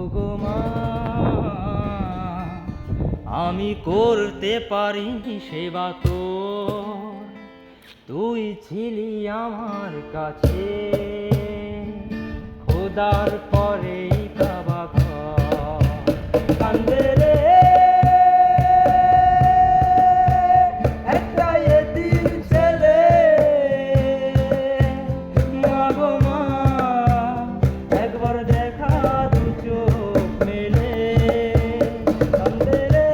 ওগো মা, আমি করতে পারিনি সেবা তোর, তুই ছিলি আমার কাছে খোদার পরেই কাবা ঘর। কান্দে রে একটা এতিম ছেলে, মা গো মা, একবার দেখা দু চোখ মেলে। কান্দে রে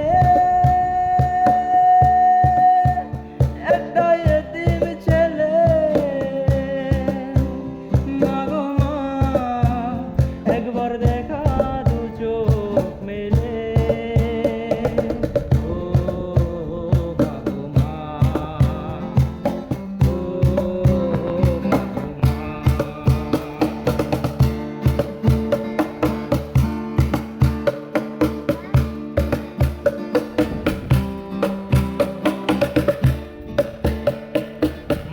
একটা এতিম ছেলে, মা গো মা, একবার দেখা দু চোখ মেলে। ও মা গো মা, ও মা গো মা।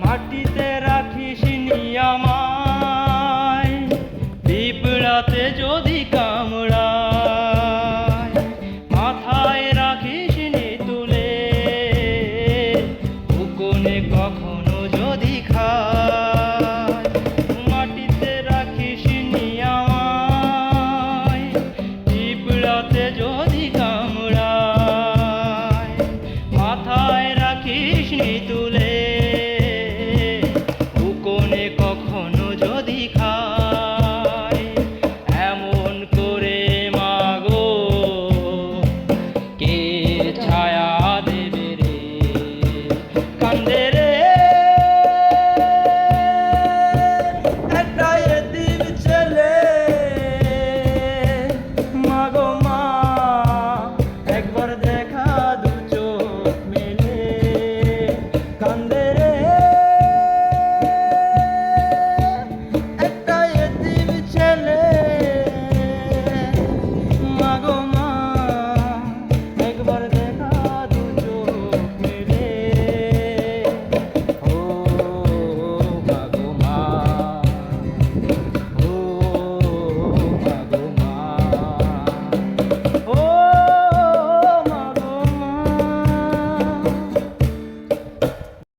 মাটিতে রাখিসনি আমায়, পিঁপড়াতে যদি কামড়ায়